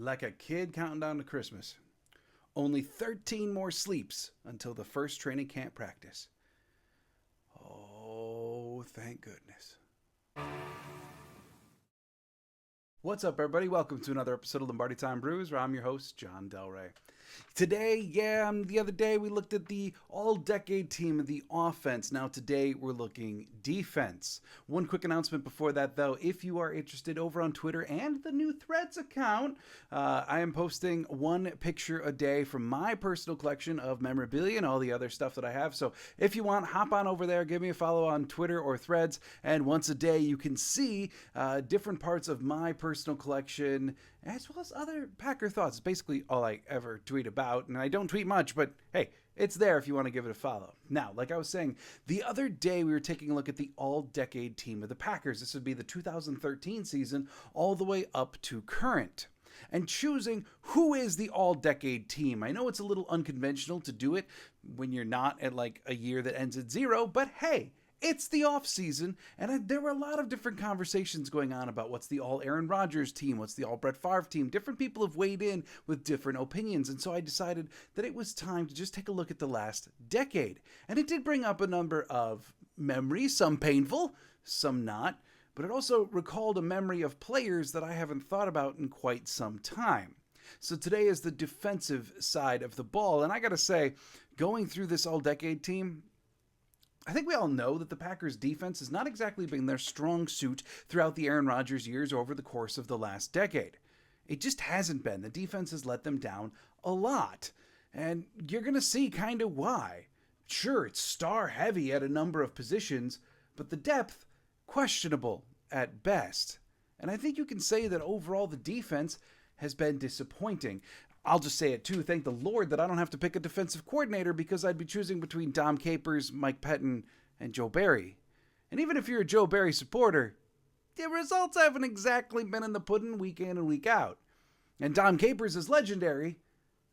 Like a kid counting down to Christmas. Only 13 more sleeps until the first training camp practice. Oh, thank goodness. What's up, everybody? Welcome to another episode of Lombardi Time Brews, where I'm your host, John Del Rey. Today, the other day we looked at the all-decade team of the offense. Now today we're looking defense. One quick announcement before that, though. If you are interested, over on Twitter and the new Threads account, I am posting one picture a day from my personal collection of memorabilia and all the other stuff that I have. So if you want, hop on over there, give me a follow on Twitter or Threads, and once a day you can see different parts of my personal collection as well as other Packer thoughts. It's basically all I ever tweet about, and I don't tweet much, but hey, it's there if you want to give it a follow. Now, like I was saying, the other day we were taking a look at the all-decade team of the Packers. This would be the 2013 season all the way up to current, and choosing who is the all-decade team. I know it's a little unconventional to do it when you're not at like a year that ends at 0, but hey, it's the offseason, and there were a lot of different conversations going on about what's the all-Aaron Rodgers team, what's the all-Brett Favre team. Different people have weighed in with different opinions, and so I decided that it was time to just take a look at the last decade. And it did bring up a number of memories, some painful, some not, but it also recalled a memory of players that I haven't thought about in quite some time. So today is the defensive side of the ball, and I gotta say, going through this all-decade team, I think we all know that the Packers' defense has not exactly been their strong suit throughout the Aaron Rodgers years over the course of the last decade. It just hasn't been. The defense has let them down a lot. And you're going to see kind of why. Sure, it's star-heavy at a number of positions, but the depth, questionable at best. And I think you can say that overall the defense has been disappointing. I'll just say it too, thank the Lord that I don't have to pick a defensive coordinator, because I'd be choosing between Dom Capers, Mike Pettin, and Joe Barry. And even if you're a Joe Barry supporter, the results haven't exactly been in the pudding week in and week out. And Dom Capers is legendary,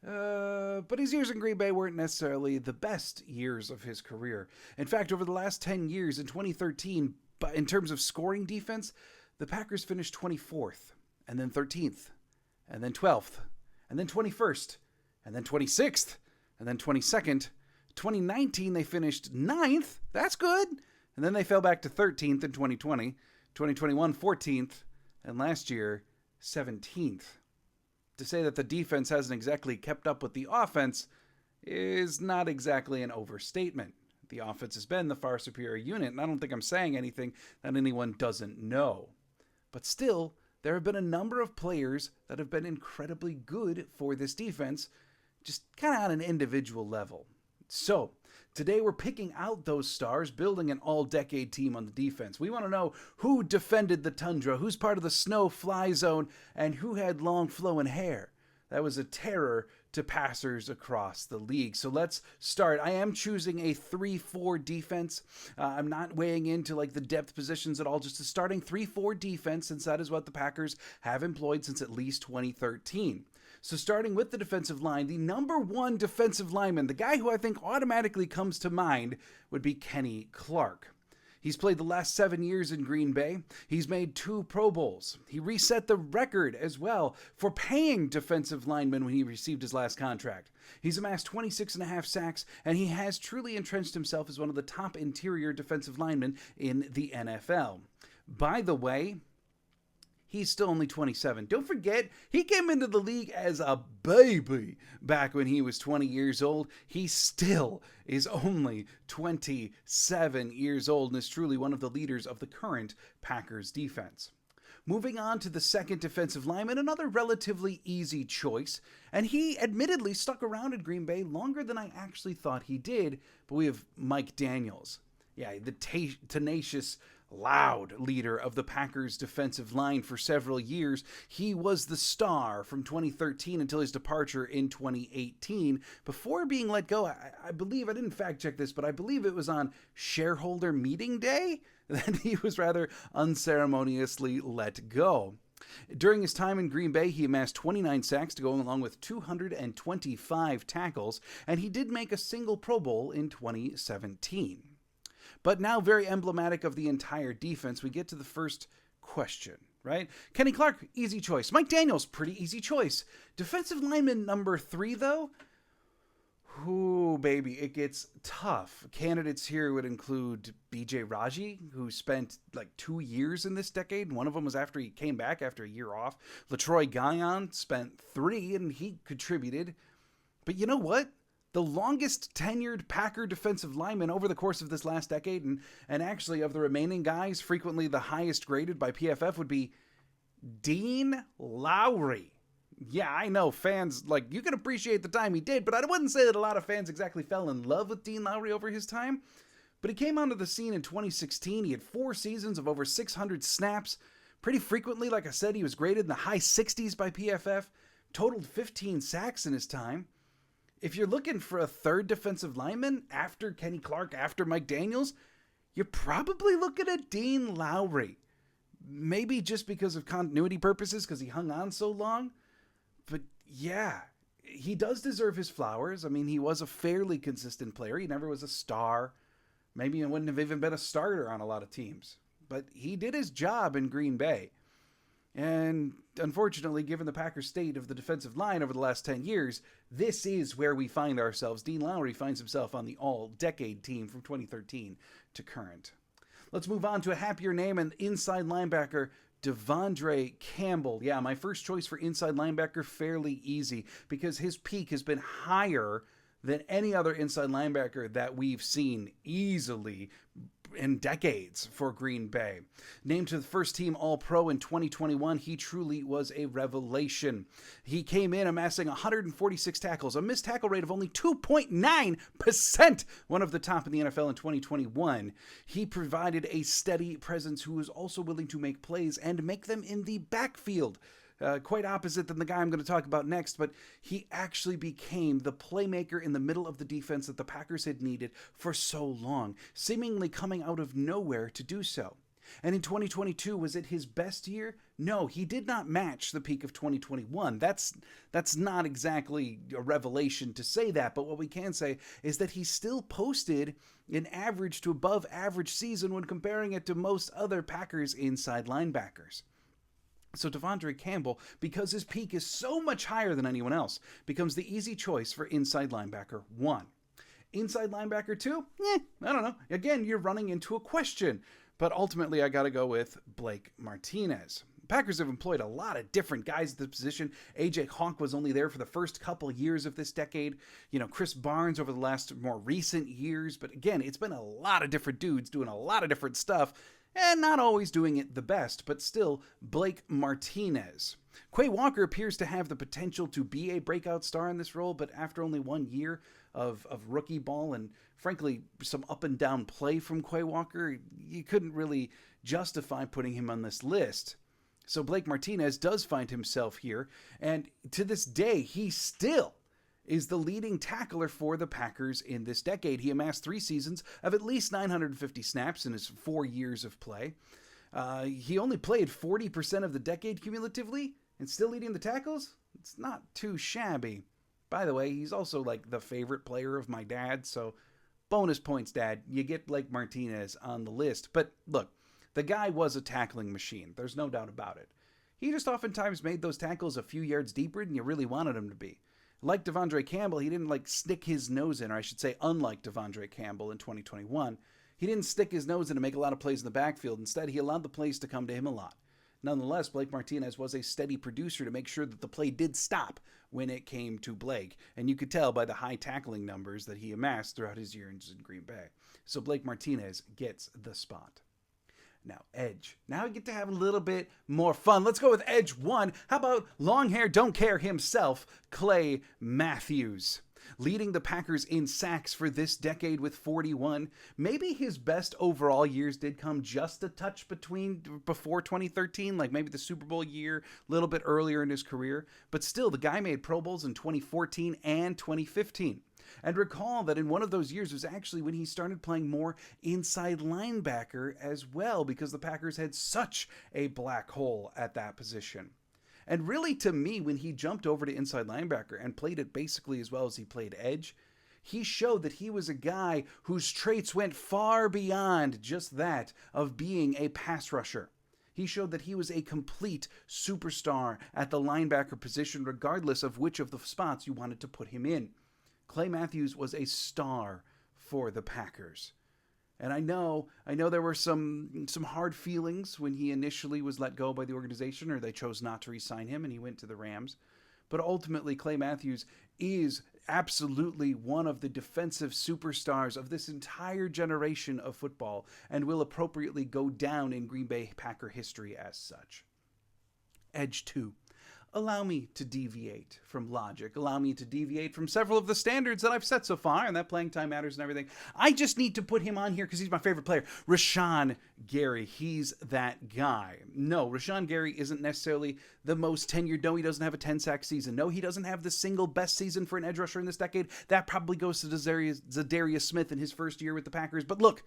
but his years in Green Bay weren't necessarily the best years of his career. In fact, over the last 10 years, in 2013, in terms of scoring defense, the Packers finished 24th, and then 13th, and then 12th, and then 21st, and then 26th, and then 22nd. 2019, they finished 9th. That's good. And then they fell back to 13th in 2020. 2021, 14th. And last year, 17th. To say that the defense hasn't exactly kept up with the offense is not exactly an overstatement. The offense has been the far superior unit, and I don't think I'm saying anything that anyone doesn't know. But still, there have been a number of players that have been incredibly good for this defense, just kind of on an individual level. So, today we're picking out those stars, building an all-decade team on the defense. We want to know who defended the tundra, who's part of the snow-fly zone, and who had long flowing hair. That was a terror to passers across the league. So let's start. I am choosing a 3-4 defense. I'm not weighing into like the depth positions at all, just a starting 3-4 defense, since that is what the Packers have employed since at least 2013. So starting with the defensive line, the number one defensive lineman, the guy who I think automatically comes to mind, would be Kenny Clark. He's played the last 7 years in Green Bay. He's made 2 Pro Bowls. He reset the record as well for paying defensive linemen when he received his last contract. He's amassed 26.5 sacks, and he has truly entrenched himself as one of the top interior defensive linemen in the NFL. By the way, he's still only 27. Don't forget, he came into the league as a baby back when he was 20 years old. He still is only 27 years old and is truly one of the leaders of the current Packers defense. Moving on to the second defensive lineman, another relatively easy choice, and he admittedly stuck around at Green Bay longer than I actually thought he did, but we have Mike Daniels. Yeah, the tenacious, loud leader of the Packers defensive line for several years. He was the star from 2013 until his departure in 2018 before being let go. I believe, I didn't fact check this, but I believe it was on shareholder meeting day that he was rather unceremoniously let go. During his time in Green Bay, he amassed 29 sacks to go along with 225 tackles, and he did make a single Pro Bowl in 2017. But now, very emblematic of the entire defense, we get to the first question. right? Kenny Clark, easy choice. Mike Daniels, pretty easy choice. Defensive lineman number 3, though, ooh, baby, it gets tough. Candidates here would include B.J. Raji, who spent like 2 years in this decade. One of them was after he came back after a year off. LaTroy Guion spent 3, and he contributed. But you know what? The longest tenured Packer defensive lineman over the course of this last decade, and actually of the remaining guys, frequently the highest graded by PFF, would be Dean Lowry. Yeah, I know fans, like, you can appreciate the time he did, but I wouldn't say that a lot of fans exactly fell in love with Dean Lowry over his time. But he came onto the scene in 2016. He had 4 seasons of over 600 snaps. Pretty frequently, like I said, he was graded in the high 60s by PFF. Totaled 15 sacks in his time. If you're looking for a third defensive lineman after Kenny Clark, after Mike Daniels, you're probably looking at Dean Lowry. Maybe just because of continuity purposes, because he hung on so long. But yeah, he does deserve his flowers. I mean, he was a fairly consistent player. He never was a star. Maybe he wouldn't have even been a starter on a lot of teams. But he did his job in Green Bay. And unfortunately, given the Packers' state of the defensive line over the last 10 years, this is where we find ourselves. Dean Lowry finds himself on the all-decade team from 2013 to current. Let's move on to a happier name, and inside linebacker Davon Campbell. Yeah, my first choice for inside linebacker, fairly easy, because his peak has been higher than any other inside linebacker that we've seen easily in decades for Green Bay. Named to the first team All-Pro in 2021, he truly was a revelation. He came in amassing 146 tackles, a missed tackle rate of only 2.9%, one of the top in the NFL in 2021. He provided a steady presence who was also willing to make plays and make them in the backfield. Quite opposite than the guy I'm going to talk about next, but he actually became the playmaker in the middle of the defense that the Packers had needed for so long, seemingly coming out of nowhere to do so. And in 2022, was it his best year? No, he did not match the peak of 2021. That's not exactly a revelation to say that, but what we can say is that he still posted an average to above average season when comparing it to most other Packers inside linebackers. So Davon Campbell, because his peak is so much higher than anyone else, becomes the easy choice for inside linebacker 1. Inside linebacker 2? I don't know. Again, you're running into a question. But ultimately, I got to go with Blake Martinez. Packers have employed a lot of different guys at the position. A.J. Hawk was only there for the first couple years of this decade. You know, Chris Barnes over the last more recent years. But again, it's been a lot of different dudes doing a lot of different stuff. And not always doing it the best, but still Blake Martinez. Quay Walker appears to have the potential to be a breakout star in this role, but after only 1 year of rookie ball and frankly some up and down play from Quay Walker, you couldn't really justify putting him on this list. So Blake Martinez does find himself here, and to this day, he still is the leading tackler for the Packers in this decade. He amassed 3 seasons of at least 950 snaps in his 4 years of play. He only played 40% of the decade cumulatively and still leading the tackles. It's not too shabby. By the way, he's also like the favorite player of my dad, so bonus points, Dad. You get Blake Martinez on the list. But look, the guy was a tackling machine. There's no doubt about it. He just oftentimes made those tackles a few yards deeper than you really wanted him to be. Like Davon Campbell, he didn't stick his nose in, or I should say unlike Davon Campbell in 2021, he didn't stick his nose in to make a lot of plays in the backfield. Instead, he allowed the plays to come to him a lot. Nonetheless, Blake Martinez was a steady producer to make sure that the play did stop when it came to Blake. And you could tell by the high tackling numbers that he amassed throughout his years in Green Bay. So Blake Martinez gets the spot. Now, Edge. Now we get to have a little bit more fun. Let's go with Edge 1. How about long hair, don't care himself, Clay Matthews. Leading the Packers in sacks for this decade with 41. Maybe his best overall years did come just a touch before 2013, like maybe the Super Bowl year, a little bit earlier in his career. But still, the guy made Pro Bowls in 2014 and 2015. And recall that in one of those years was actually when he started playing more inside linebacker as well, because the Packers had such a black hole at that position. And really, to me, when he jumped over to inside linebacker and played it basically as well as he played edge, he showed that he was a guy whose traits went far beyond just that of being a pass rusher. He showed that he was a complete superstar at the linebacker position, regardless of which of the spots you wanted to put him in. Clay Matthews was a star for the Packers. And I know there were some hard feelings when he initially was let go by the organization, or they chose not to re-sign him and he went to the Rams. But ultimately, Clay Matthews is absolutely one of the defensive superstars of this entire generation of football and will appropriately go down in Green Bay Packer history as such. Edge 2. Allow me to deviate from logic. Allow me to deviate from several of the standards that I've set so far, and that playing time matters and everything. I just need to put him on here because he's my favorite player. Rashaan Gary. He's that guy. No, Rashaan Gary isn't necessarily the most tenured. No, he doesn't have a 10-sack season. No, he doesn't have the single best season for an edge rusher in this decade. That probably goes to Zadarius Smith in his first year with the Packers. But look,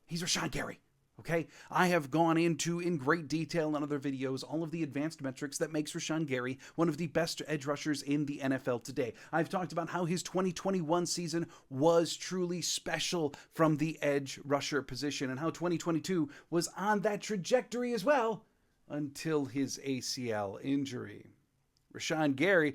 he's Rashaan Gary. Okay, I have gone into in great detail in other videos all of the advanced metrics that makes Rashaan Gary one of the best edge rushers in the NFL today. I've talked about how his 2021 season was truly special from the edge rusher position and how 2022 was on that trajectory as well until his ACL injury. Rashaan Gary,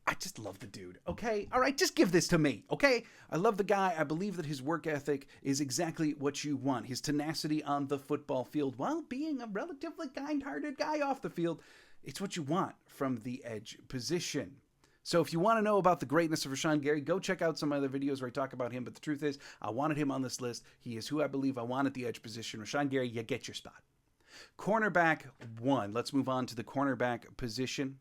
I just love the dude, okay? All right, just give this to me, okay? I love the guy. I believe that his work ethic is exactly what you want. His tenacity on the football field, while being a relatively kind-hearted guy off the field, it's what you want from the edge position. So if you want to know about the greatness of Rashaan Gary, go check out some other videos where I talk about him. But the truth is, I wanted him on this list. He is who I believe I want at the edge position. Rashaan Gary, you get your spot. Cornerback 1. Let's move on to the cornerback position.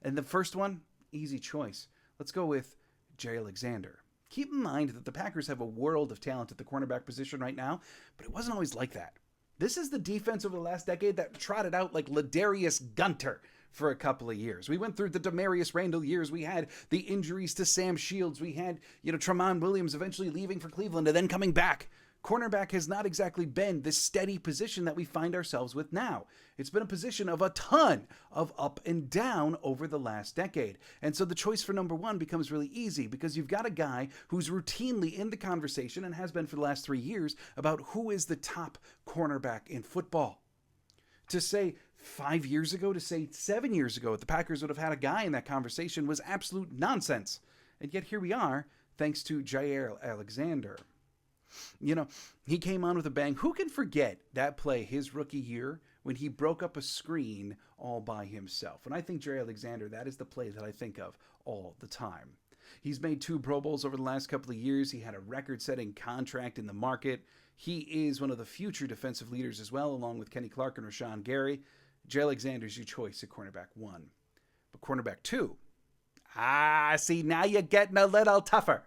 And the first one, easy choice. Let's go with Jaire Alexander. Keep in mind that the Packers have a world of talent at the cornerback position right now, but it wasn't always like that. This is the defense over the last decade that trotted out like Ladarius Gunter for a couple of years. We went through the Demarius Randall years. We had the injuries to Sam Shields. We had, Tramon Williams eventually leaving for Cleveland and then coming back. Cornerback has not exactly been the steady position that we find ourselves with now. It's been a position of a ton of up and down over the last decade. And so the choice for number 1 becomes really easy because you've got a guy who's routinely in the conversation and has been for the last 3 years about who is the top cornerback in football. To say 5 years ago, to say 7 years ago, the Packers would have had a guy in that conversation was absolute nonsense. And yet here we are, thanks to Jaire Alexander. He came on with a bang. Who can forget that play his rookie year when he broke up a screen all by himself? When I think Jaire Alexander, that is the play that I think of all the time. He's made 2 Pro Bowls over the last couple of years. He had a record-setting contract in the market. He is one of the future defensive leaders as well, along with Kenny Clark and Rashaan Gary. Jaire Alexander is your choice at cornerback 1. But cornerback 2, see, now you're getting a little tougher.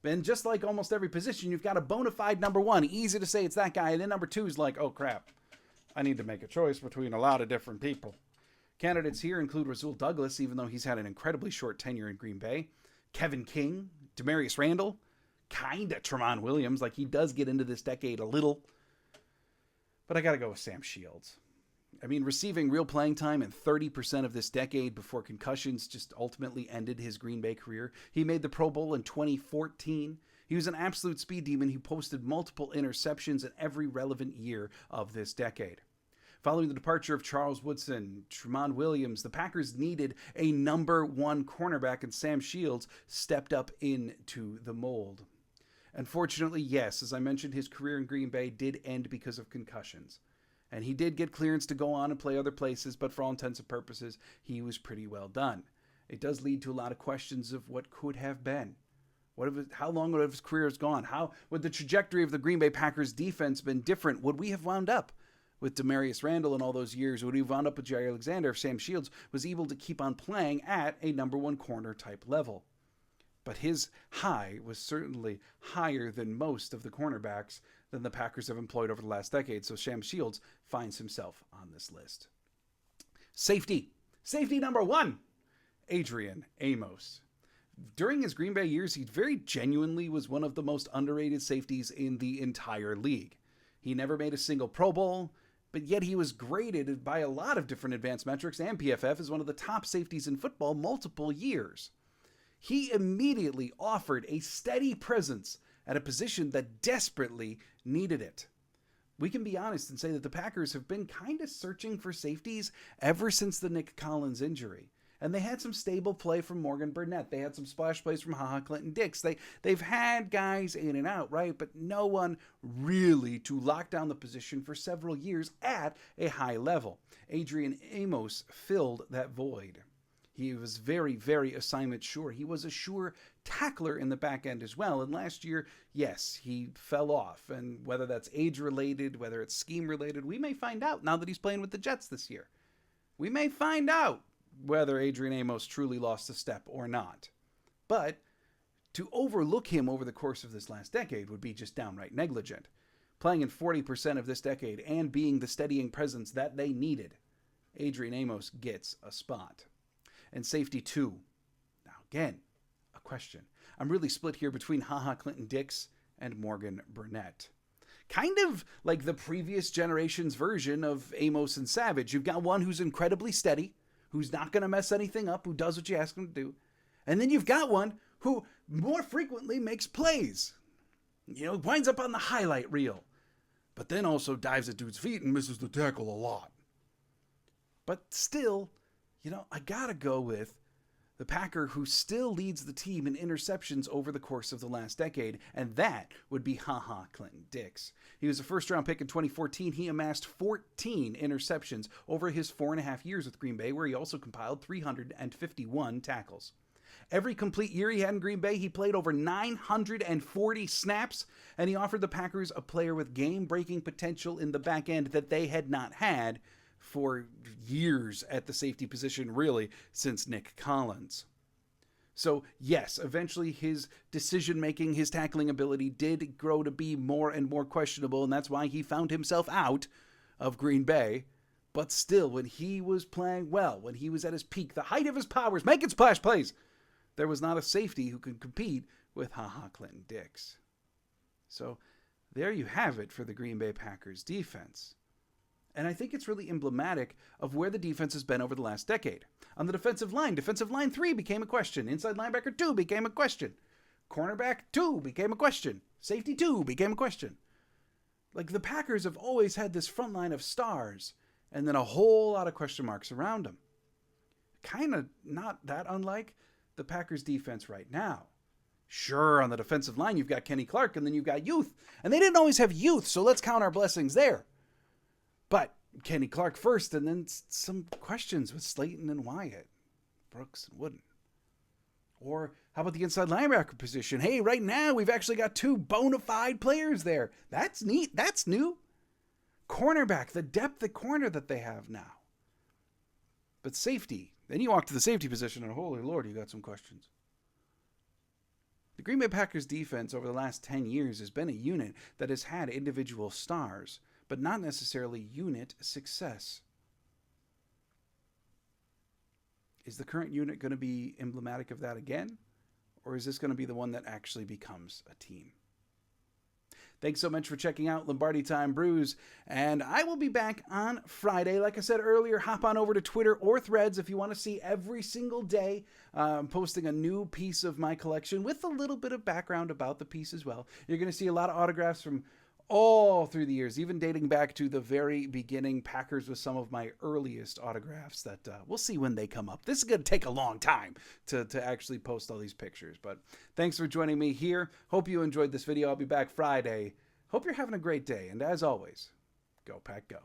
And just like almost every position, you've got a bona fide number 1. Easy to say it's that guy. And then number 2 is like, oh, crap. I need to make a choice between a lot of different people. Candidates here include Rasul Douglas, even though he's had an incredibly short tenure in Green Bay. Kevin King, Demarius Randall, kind of Tramon Williams. Like, he does get into this decade a little. But I got to go with Sam Shields. I mean, receiving real playing time in 30% of this decade before concussions just ultimately ended his Green Bay career. He made the Pro Bowl in 2014. He was an absolute speed demon. He posted multiple interceptions in every relevant year of this decade. Following the departure of Charles Woodson, Tramon Williams, the Packers needed a number 1 cornerback, and Sam Shields stepped up into the mold. Unfortunately, yes, as I mentioned, his career in Green Bay did end because of concussions. And he did get clearance to go on and play other places, but for all intents and purposes, he was pretty well done. It does lead to a lot of questions of what could have been. How long would his career have gone? How would the trajectory of the Green Bay Packers defense been different? Would we have wound up with Demarius Randall in all those years? Would we have wound up with Jaire Alexander if Sam Shields was able to keep on playing at a number 1 corner type level? But his high was certainly higher than most of the cornerbacks than the Packers have employed over the last decade, so Sam Shields finds himself on this list. Safety. Safety number 1, Adrian Amos. During his Green Bay years, he very genuinely was one of the most underrated safeties in the entire league. He never made a single Pro Bowl, but yet he was graded by a lot of different advanced metrics and PFF as one of the top safeties in football multiple years. He immediately offered a steady presence at a position that desperately needed it. we can be honest and say that the Packers have been kind of searching for safeties ever since the Nick Collins injury. And they had some stable play from Morgan Burnett. They had some splash plays from Ha ClintonDix. They've had guys in and out, right? But no one really to lock down the position for several years at a high level. Adrian Amos filled that void. He was very, very assignment sure. He was a sure tackler in the back end as well. And last year, yes, he fell off. And whether that's age-related, whether it's scheme-related, we may find out now that he's playing with the Jets this year. We may find out whether Adrian Amos truly lost a step or not. But to overlook him over the course of this last decade would be just downright negligent. Playing in 40% of this decade and being the steadying presence that they needed, Adrian Amos gets a spot. And safety 2. Now again, a question. I'm really split here between Ha ClintonDix and Morgan Burnett. Kind of like the previous generation's version of Amos and Savage. You've got one who's incredibly steady, who's not going to mess anything up, who does what you ask him to do. And then you've got one who more frequently makes plays. Winds up on the highlight reel. But then also dives at dude's feet and misses the tackle a lot. But still, I got to go with the Packer who still leads the team in interceptions over the course of the last decade, and that would be Ha ClintonDix. He was a first-round pick in 2014. He amassed 14 interceptions over his 4.5 years with Green Bay, where he also compiled 351 tackles. Every complete year he had in Green Bay, he played over 940 snaps, and he offered the Packers a player with game-breaking potential in the back end that they had not had for years at the safety position, really, since Nick Collins. So, yes, eventually his decision-making, his tackling ability did grow to be more and more questionable, and that's why he found himself out of Green Bay. But still, when he was playing well, when he was at his peak, the height of his powers, making splash plays, there was not a safety who could compete with Ha ClintonDix. So, there you have it for the Green Bay Packers defense. And I think it's really emblematic of where the defense has been over the last decade. On the defensive line 3 became a question. Inside linebacker 2 became a question. Cornerback 2 became a question. Safety 2 became a question. Like, the Packers have always had this front line of stars and then a whole lot of question marks around them. Kind of not that unlike the Packers defense right now. Sure, on the defensive line you've got Kenny Clark and then you've got youth. And they didn't always have youth, so let's count our blessings there. But Kenny Clark first, and then some questions with Slayton and Wyatt, Brooks and Wooden. Or how about the inside linebacker position? Hey, right now we've actually got 2 bona fide players there. That's neat. That's new. Cornerback, the depth at corner that they have now. But safety, then you walk to the safety position, and holy Lord, you got some questions. The Green Bay Packers defense over the last 10 years has been a unit that has had individual stars, but not necessarily unit success. Is the current unit going to be emblematic of that again? Or is this going to be the one that actually becomes a team? Thanks so much for checking out Lombardi Time Brews, and I will be back on Friday. Like I said earlier, hop on over to Twitter or Threads if you want to see every single day I'm posting a new piece of my collection with a little bit of background about the piece as well. You're going to see a lot of autographs from all through the years, even dating back to the very beginning. Packers with some of my earliest autographs that we'll see when they come up. This is going to take a long time to actually post all these pictures, but thanks for joining me here. Hope you enjoyed this video. I'll be back Friday. Hope you're having a great day, and as always, go Pack Go.